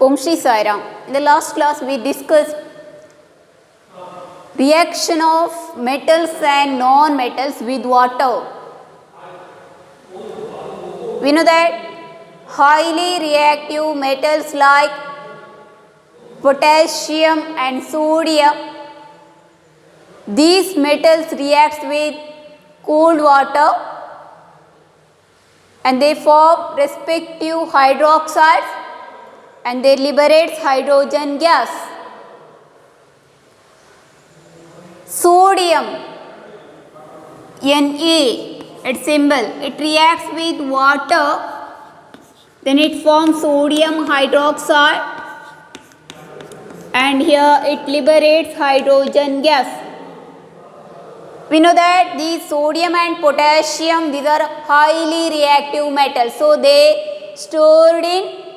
Om Shri Sai Ram. In the last class we discussed reaction of metals and non-metals with water. We know that highly reactive metals like potassium and sodium, these metals react with cold water and they form respective hydroxides and they liberate hydrogen gas. Sodium, Na, its symbol, it reacts with water, then it forms sodium hydroxide and here it liberates hydrogen gas. We know that these sodium and potassium, these are highly reactive metals, so they stored in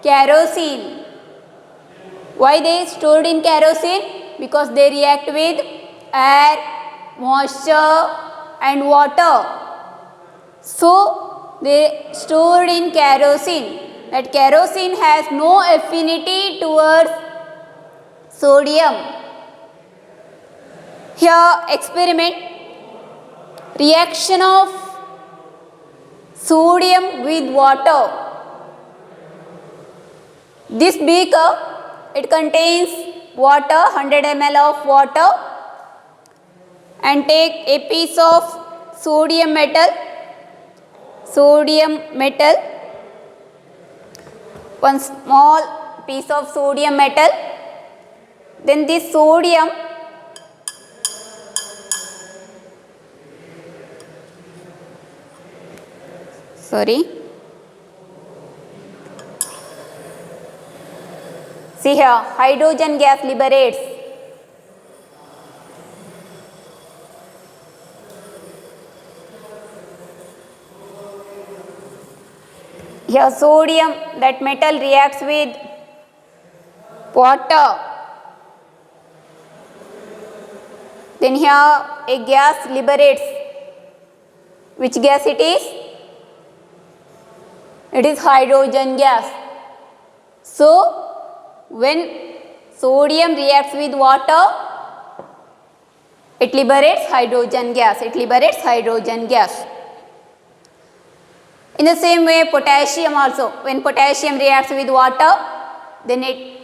kerosene. Why they stored in kerosene? Because they react with air, moisture and water. So they stored in kerosene. That kerosene has no affinity towards sodium. Here experiment, reaction of sodium with water. This beaker, it contains water, 100 ml of water, and take a piece of sodium metal, one small piece of sodium metal, then this sodium see here, hydrogen gas liberates. Here sodium, that metal reacts with water. Then here a gas liberates. Which gas it is? It is hydrogen gas. So when sodium reacts with water, it liberates hydrogen gas. In the same way, potassium also, when potassium reacts with water, then it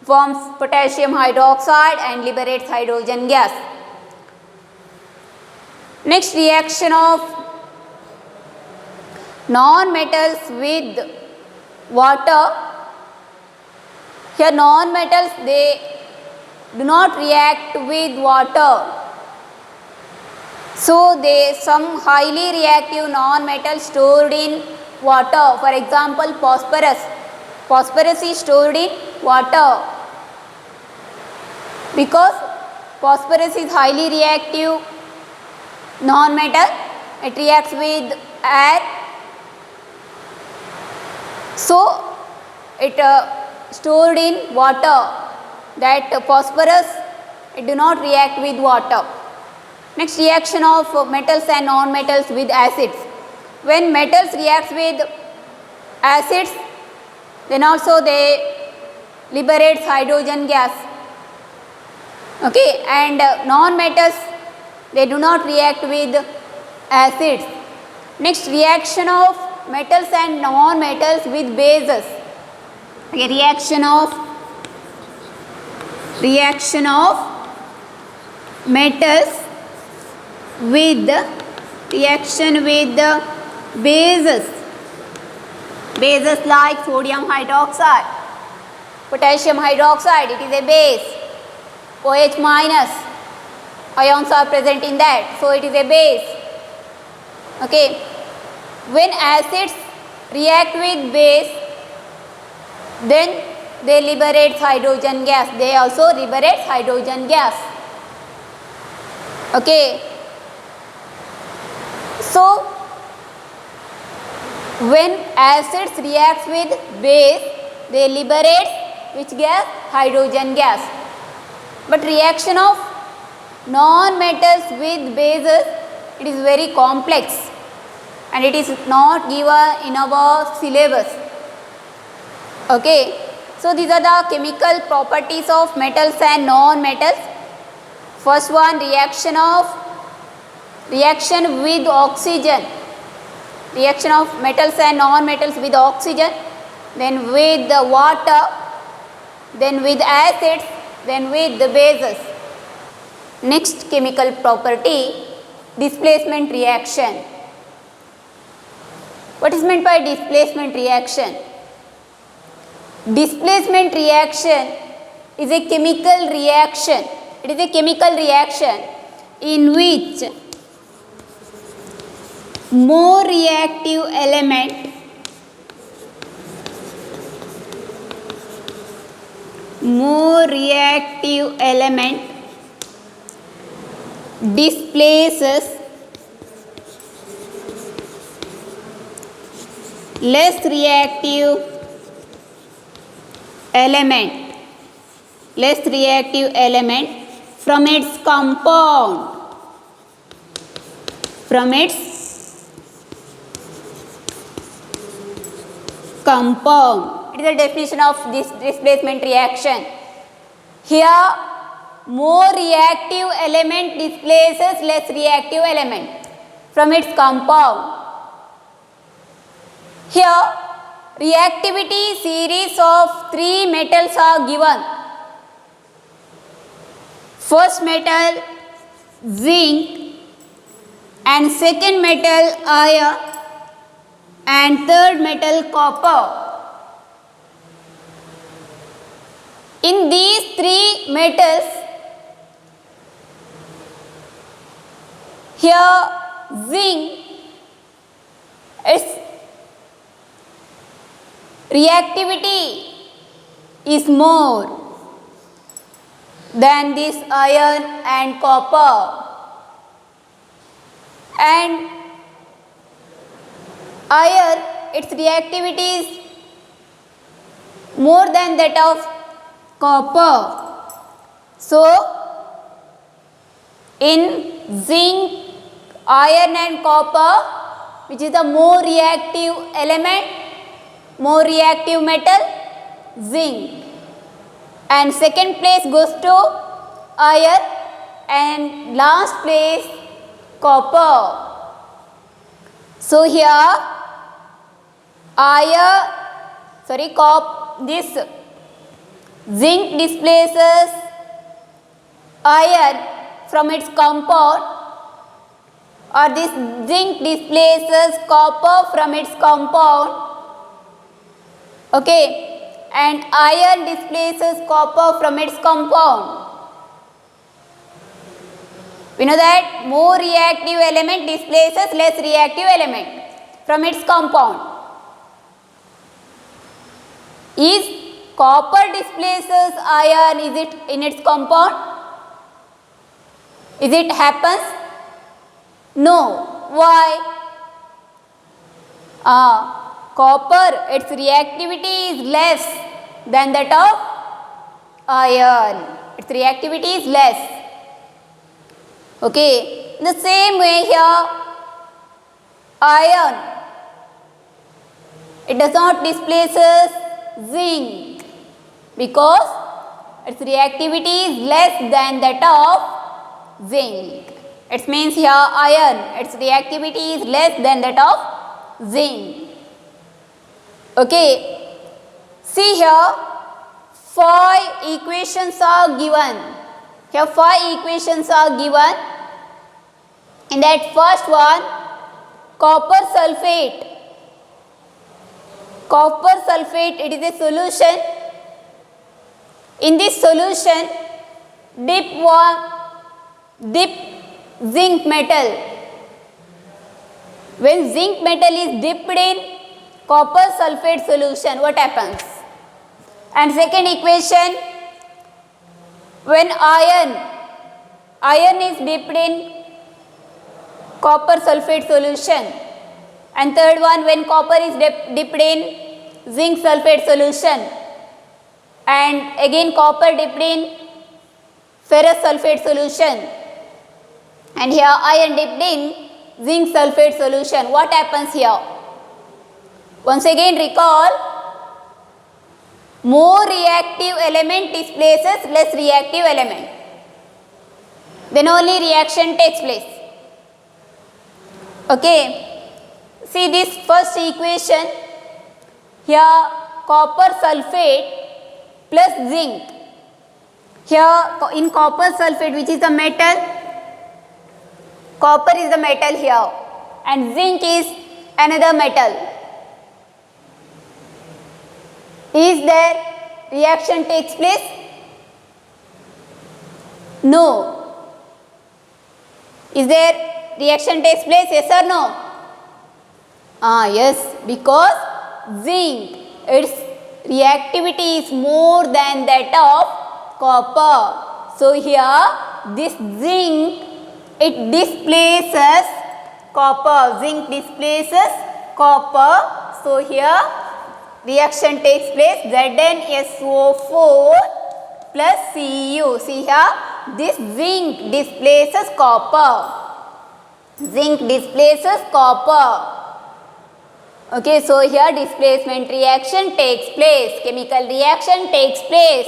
forms potassium hydroxide and liberates hydrogen gas. Next, reaction of non-metals with water. Here non-metals, they do not react with water. So some highly reactive non-metals stored in water. For example, phosphorus. Phosphorus is stored in water because phosphorus is highly reactive non-metal. It reacts with air. So it stored in water. That phosphorus, it do not react with water. Next, reaction of metals and non-metals with acids. When metals react with acids, then also they liberate hydrogen gas. Okay, and non-metals, they do not react with acids. Next, reaction of metals and non-metals with bases. Okay, reaction of metals with bases. Bases like sodium hydroxide, potassium hydroxide, it is a base. OH minus ions are present in that, so it is a base. Okay, when acids react with base, then they liberate hydrogen gas. They also liberate hydrogen gas. Okay. So when acids react with base, they liberate which gas? Hydrogen gas. But reaction of non-metals with bases, it is very complex and it is not given in our syllabus. Okay, so these are the chemical properties of metals and non-metals. First one, reaction with oxygen, reaction of metals and non-metals with oxygen, then with the water, then with acids, then with the bases. Next chemical property, displacement reaction. What is meant by displacement reaction? Displacement reaction is a chemical reaction. It is a chemical reaction in which more reactive element displaces less reactive element from its compound. It is the definition of this displacement reaction. Here, more reactive element displaces less reactive element from its compound. Here, reactivity series of 3 metals are given. First metal zinc, and second metal iron, and third metal copper. In these 3 metals, here zinc, its reactivity is more than this iron and copper, and iron, its reactivity is more than that of copper. So, in zinc, iron and copper, which is the more reactive element, more reactive metal, zinc, and second place goes to iron, and last place copper. So here this zinc displaces iron from its compound, or this zinc displaces copper from its compound. Okay, and iron displaces copper from its compound. We know that more reactive element displaces less reactive element from its compound. Is copper displaces iron, is it in its compound? Is it happens? No. Why? Copper, its reactivity is less than that of iron. Its reactivity is less. Okay. In the same way here, iron, it does not displaces zinc because its reactivity is less than that of zinc. It means here iron, its reactivity is less than that of zinc. Okay. See here, 5 equations are given. Here 5 equations are given. In that first one, copper sulfate. Copper sulfate, it is a solution. In this solution, dip zinc metal. When zinc metal is dipped in copper sulfate solution, what happens? And second equation, when iron is dipped in copper sulfate solution, and third one, when copper is dipped in zinc sulfate solution, and again copper dipped in ferrous sulfate solution, and here iron dipped in zinc sulfate solution. What happens here? Once again recall, More reactive element displaces less reactive element. Then only reaction takes place. Okay. See this first equation. Here copper sulfate plus zinc. Here in copper sulfate, which is the metal, copper is the metal here and zinc is another metal. Is there reaction takes place? No. Is there reaction takes place? Yes or no? Yes, because zinc, its reactivity is more than that of copper. So here this zinc, it displaces copper. Zinc displaces copper. So here reaction takes place, ZnSO4 plus Cu. See here, this zinc displaces copper. Zinc displaces copper. Okay, so here displacement reaction takes place, chemical reaction takes place.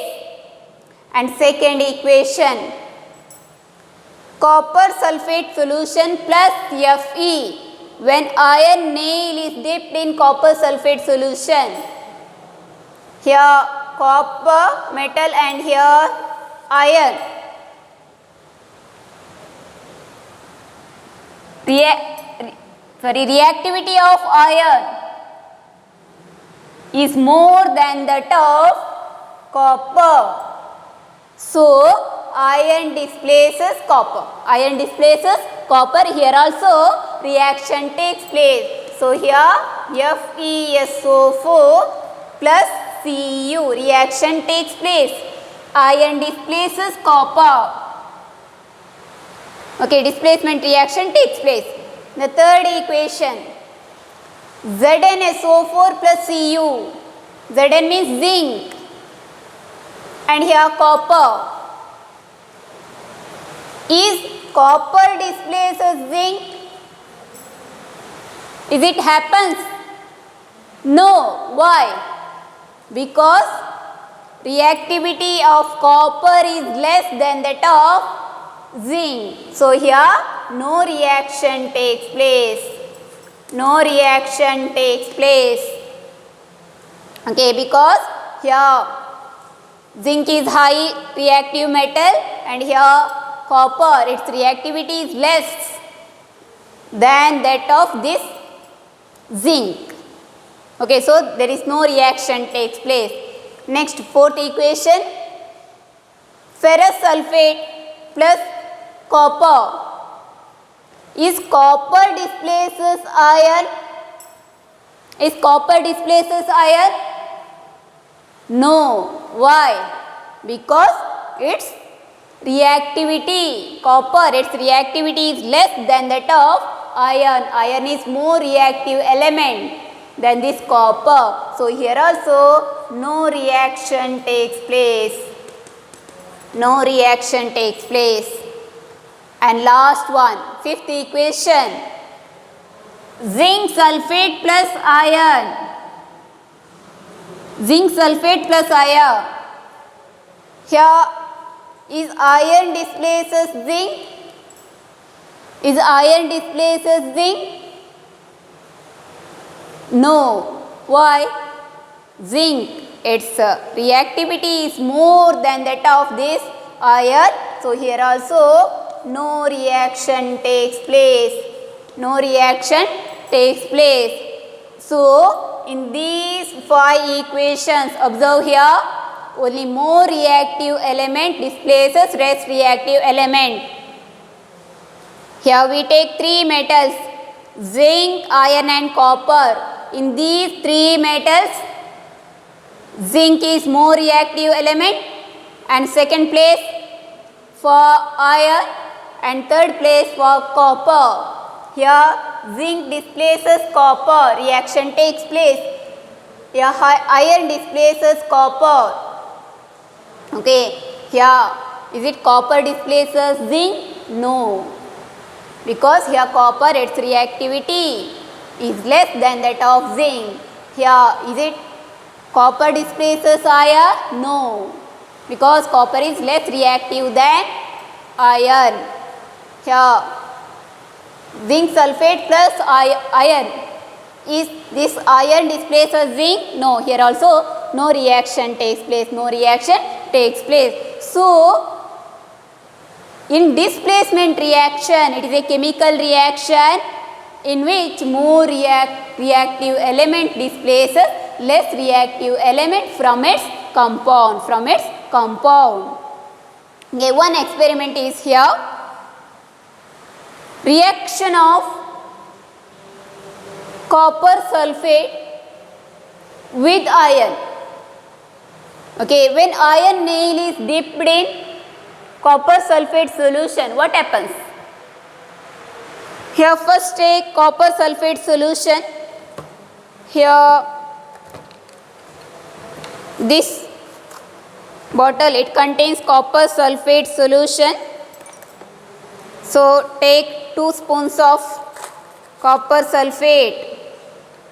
And second equation, copper sulfate solution plus Fe when iron nail is dipped in copper sulfate solution. Here copper metal and here iron. Reactivity of iron is more than that of copper. So iron displaces copper. Iron displaces copper. Here also reaction takes place. So here FeSO4 plus Cu, reaction takes place. Iron displaces copper. Okay, displacement reaction takes place. The third equation, ZnSO4 plus Cu. Zn means zinc and here copper. Is copper displaces zinc? Is it happens? No. Why? Because reactivity of copper is less than that of zinc. So here no reaction takes place. No reaction takes place. Okay, because here zinc is high reactive metal and here copper, its reactivity is less than that of this zinc. Okay, so there is no reaction takes place. Next, fourth equation, ferrous sulfate plus copper. Is copper displaces iron? Is copper displaces iron? No. Why? Because its reactivity, copper, its reactivity is less than that of iron. Iron is more reactive element than this copper. So here also no reaction takes place. No reaction takes place. And last one, fifth equation, zinc sulfate plus iron. Zinc sulfate plus iron. Here is iron displaces zinc? Is iron displaces zinc? No. Why? Zinc, its reactivity is more than that of this iron. So here also no reaction takes place. No reaction takes place. So in these 5 equations, observe here, only more reactive element displaces less reactive element. Here we take 3 metals, zinc, iron and copper. In these 3 metals, zinc is more reactive element and second place for iron and third place for copper. Here zinc displaces copper, reaction takes place. Here iron displaces copper. Okay, here is it copper displaces zinc? No, because here copper, its reactivity is less than that of zinc. Here is it Copper displaces iron? No, because copper is less reactive than iron. Here, zinc sulfate plus iron. Is this iron displaces zinc? No, here also no reaction takes place. No reaction takes place. So, in displacement reaction, it is a chemical reaction in which more reactive element displaces less reactive element from its compound. Okay, one experiment is here. Reaction of copper sulfate with iron. Okay, when iron nail is dipped in copper sulfate solution, what happens? Here first take copper sulfate solution. Here this bottle, it contains copper sulfate solution. So take 2 spoons of copper sulfate.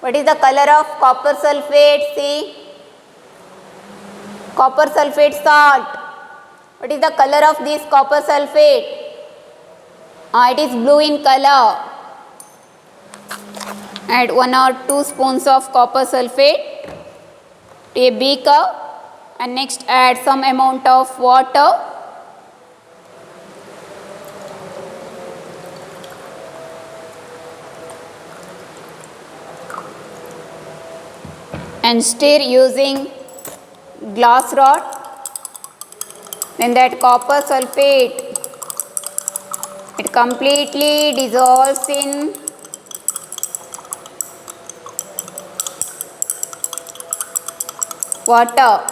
What is the color of copper sulfate? See, copper sulfate salt. What is the color of this copper sulfate? It is blue in color. Add 1 or 2 spoons of copper sulfate to a beaker, and next add some amount of water. And stir using glass rod. Then that copper sulfate, it completely dissolves in water.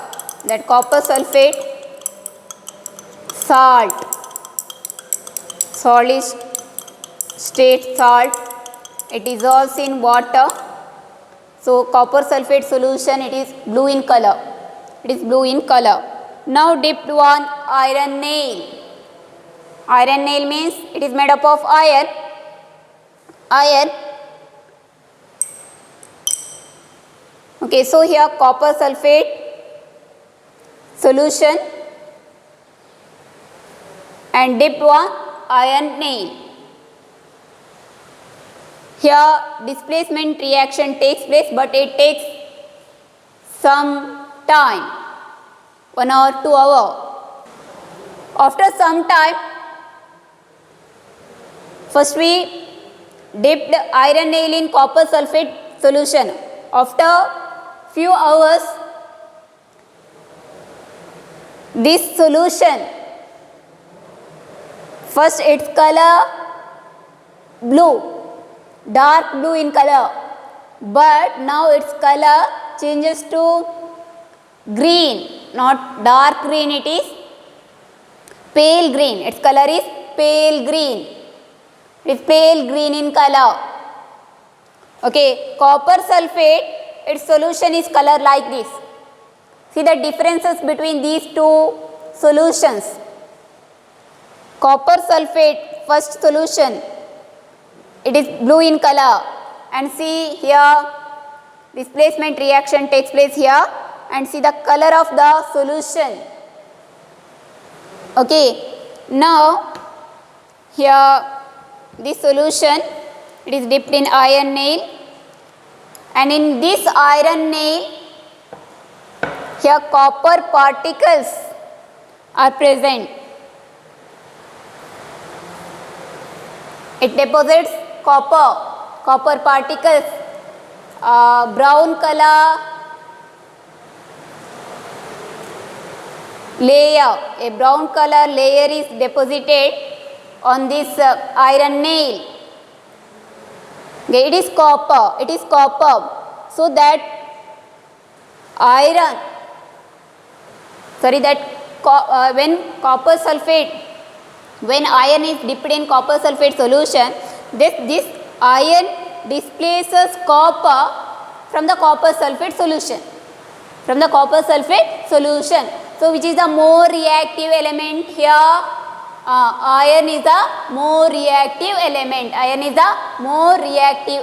That copper sulfate, salt, solid state salt, it dissolves in water. So copper sulfate solution, it is blue in color. Now dipped one iron nail. Iron nail means it is made up of iron. Okay, so here copper sulfate solution and dipped one iron nail. Here displacement reaction takes place, but it takes some time, 1 or 2 hours. After some time, first we dipped iron nail in copper sulfate solution. After few hours, this solution, first its color blue, dark blue in color, but now its color changes to green, not dark green, it is pale green. Its color is pale green. It is pale green in color. Okay, copper sulfate, its solution is color like this. See the differences between these two solutions. Copper sulfate first solution, it is blue in color, and see here displacement reaction takes place here, and see the color of the solution. Okay, now here this solution, it is dipped in iron nail, and in this iron nail here copper particles are present. It deposits copper particles, brown color layer, a brown color layer is deposited on this iron nail. Okay, it is copper, so that iron, when iron is dipped in copper sulfate solution, this iron displaces copper from the copper sulfate solution. So which is the more reactive element here? Iron is the more reactive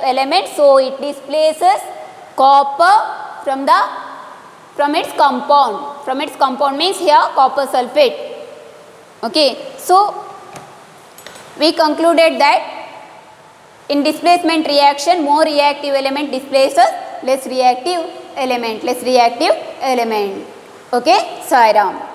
element. So it displaces copper from the from its compound. From its compound means here copper sulfate. Okay, so we concluded that in displacement reaction, more reactive element displaces less reactive element. Okay, Sai Ram.